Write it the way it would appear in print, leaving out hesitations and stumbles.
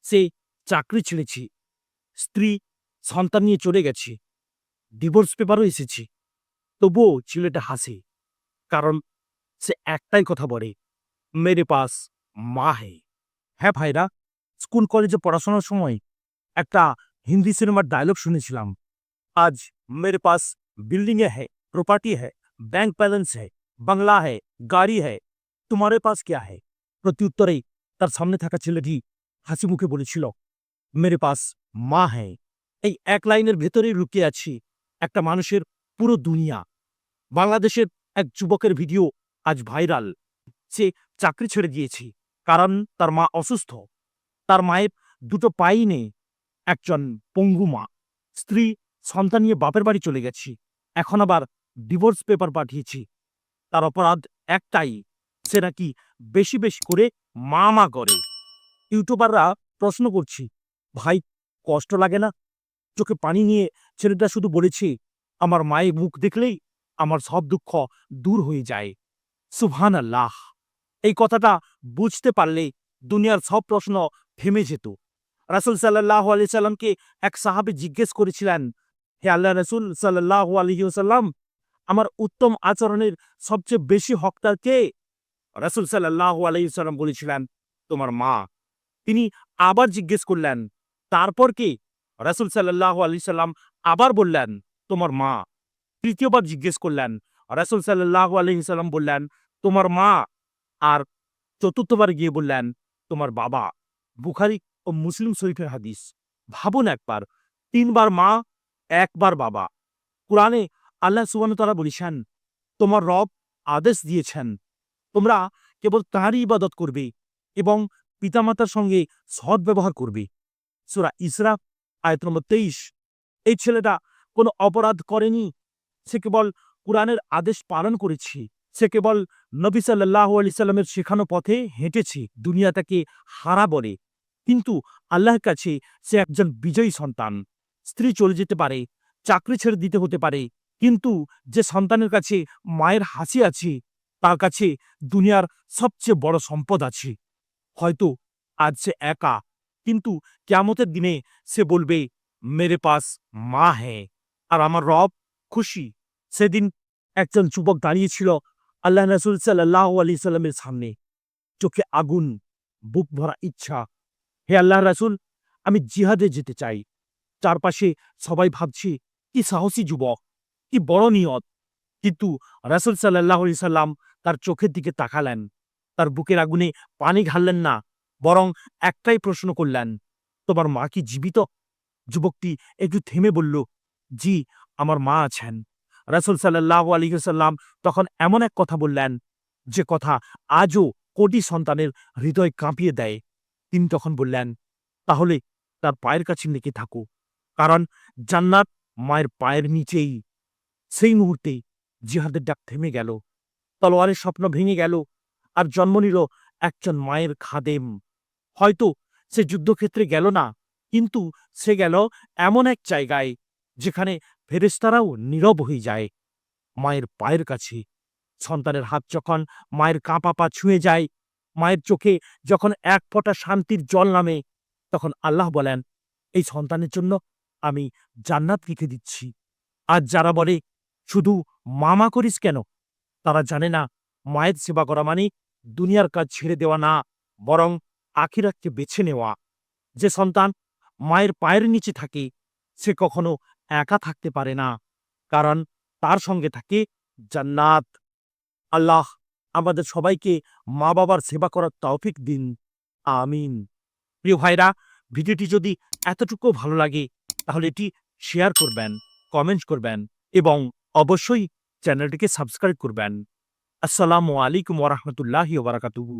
সে চাকরি ছেড়েছে, স্ত্রী সন্তান নিয়ে চলে গেছে, ডিভোর্স পেপারও এসেছে। তবুও ছেলেটা হাসে, কারণ সে একটাই কথা বলে, মেরে পাস মা হে। হ্যাঁ ভাইরা, স্কুল কলেজে পড়াশোনার সময় একটা হিন্দি সিনেমার ডায়লগ শুনেছিলাম, আজ মেরে পাস বিল্ডিং হ্যায়, প্রপার্টি হ্যায়, ব্যাংক ব্যালেন্স হ্যায়, বাংলা হ্যায়, গাড়ি হ্যায়, তোমারে পাস ক্যা হ্যায়? প্রত্যুত্তরে তার সামনে থাকা ছেলেটি হাসি মুখে বলেছিল, মেরে পাস মা হ্যায়। এই এক লাইনের ভেতরেই লুকিয়ে আছে একটা মানুষের পুরো দুনিয়া। বাংলাদেশের এক যুবকের ভিডিও আজ ভাইরাল। সে চাকরি ছেড়ে দিয়েছে, কারণ তার মা অসুস্থ। তার মায়ের দুটো পাই নেই, একজন পঙ্গু মা। স্ত্রী সন্তান নিয়ে বাপের বাড়ি চলে গেছে, এখন আবার ডিভোর্স পেপার পাঠিয়েছি। তার অপরাধ একটাই, সে নাকি বেশি বেশি করে মা মা করে। ইউটিউবাররা প্রশ্ন করছি, ভাই কষ্ট লাগে না? চোখে পানি নিয়ে ছেলেটা শুধু বলেছে, আমার মায়ের মুখ দেখলেই আমার সব দুঃখ দূর হয়ে যায়। সুবহানাল্লাহ। এই কথাটা বুঝতে পারলে দুনিয়ার সব প্রশ্ন থেমে যেত। রাসূল সাল্লাল্লাহু আলাইহি সাল্লামকে এক সাহাবী জিজ্ঞেস করেছিলেন, হে আল্লাহ রাসূল সাল্লাল্লাহু আলাইহি ওয়াসাল্লাম, আমার উত্তম আচরণের সবচেয়ে বেশি হকদার কে? রাসূল সাল্লাল্লাহু আলাইহি ওয়াসাল্লাম বলেছিলেন, তোমার মা। তিনি আবার জিজ্ঞেস করলেন, তারপর কে? রাসূল সাল্লাল্লাহু আলাইহি সাল্লাম আবার বললেন, তোমার মা। তৃতীয়বার জিজ্ঞেস করলেন, রাসূল সাল্লাল্লাহু আলাইহি সাল্লাম বললেন, তোমার মা। আর চতুর্থবার গিয়ে বললেন, তোমার বাবা। বুখারী ও মুসলিম শরীফের হাদিস। ভাবুন একবার, ৩ বার মা, ১ বার বাবা। কুরআনে আল্লাহ সুবহানাহু ওয়া তাআলা বলেছেন, তোমার রব আদেশ দিয়েছেন, তোমরা কেবল তাঁরই ইবাদত করবে এবং পিতামাতার সঙ্গে সদ্ব্যবহার করবে। সূরা ইসরা আয়াত নম্বর ২৩। এই ছেলেটা কোনো অপরাধ করেনি, সে কেবল কুরআনের আদেশ পালন করেছে। সে কেবল নবী সাল্লাল্লাহু আলাইহি সাল্লামের শেখানো পথে হেঁটেছে। দুনিয়া তাকে হারা বলে, কিন্তু আল্লাহর কাছে সে একজন বিজয়ী সন্তান। স্ত্রী চলে যেতে পারে, চাকরি ছেড়ে দিতে হতে পারে, কিন্তু যে সন্তানের কাছে মায়ের হাসি আছে, তার কাছে দুনিয়ার সবচেয়ে বড় সম্পদ আছে। হয়তো আজ সে একা, কিন্তু কিয়ামতের দিনে সে বলবে, মেরে পাস মা হ্যায়, আর আমার রব খুশি। সেদিন একজন যুবক দাঁড়িয়েছিল আল্লাহ রাসূল সাল্লাল্লাহু আলাইহি সাল্লামের সামনে, চোখে আগুন, বুক ভরা ইচ্ছা। হে আল্লাহর রাসূল, আমি জিহাদে যেতে চাই। চারপাশে সবাই ভাবছে, কি সাহসী যুবক, কি বড় নিয়ত। কিন্তু রাসূল সাল্লাল্লাহু আলাইহি সাল্লাম তার চোখের দিকে তাকালেন, তার বুকের আগুনে পানি ঢাললেন না, বরং একটাই প্রশ্ন করলেন, তোমার মা কি জীবিত? যুবকটি একটু থেমে বলল, জি, আমার মা আছেন। রাসূল সাল্লাল্লাহু আলাইহি ওয়াসাল্লাম তখন এমন এক কথা বললেন, যে কথা আজও কোটি সন্তানের হৃদয় কাঁপিয়ে দেয়। তিনি তখন বললেন, তাহলে তার পায়ের কাছে লেগে থাকো, কারণ জান্নাত মায়ের পায়ের নিচেই। সেই মুহূর্তে জিহাদের ডাক থেমে গেল, তলোয়ারের স্বপ্ন ভেঙে গেল, আর জন্ম নিল একজন মায়ের খাদেম। হয়তো সে যুদ্ধক্ষেত্রে গেল না, কিন্তু সে গেল এমন এক জায়গায় যেখানে ফেরেশতারাও নীরব হয়ে যায়, মায়ের পায়ের কাছে। সন্তানের হাত যখন মায়ের কাঁপা পা ছুঁয়ে যায়, মায়ের চোখে যখন এক ফোঁটা শান্তির জল নামে, তখন আল্লাহ বলেন, এই সন্তানের জন্য আমি জান্নাত লিখে দিচ্ছি। আজ যারা বলে শুধু মা করিস কেন, তারা জানে না মায়ের সেবা করা মানে দুনিয়ার কাজ ছেড়ে দেওয়া না, বরং আখিরাতকে বেছে নেওয়া। যে সন্তান মায়ের পায়ের নিচে থাকে, সে কখনো একা থাকতে পারে না, কারণ তার সঙ্গে থাকে জান্নাত। আল্লাহ আমাদের সবাইকে মা বাবার সেবা করার তৌফিক দিন। আমিন। প্রিয় ভাইরা, ভিডিওটি যদি এতটুকু ভালো লাগে, তাহলে এটি শেয়ার করবেন, কমেন্ট করবেন এবং অবশ্যই চ্যানেলটিকে সাবস্ক্রাইব করবেন। আসসালামু আলাইকুম ওয়া রাহমাতুল্লাহি ওয়া বারাকাতুহু।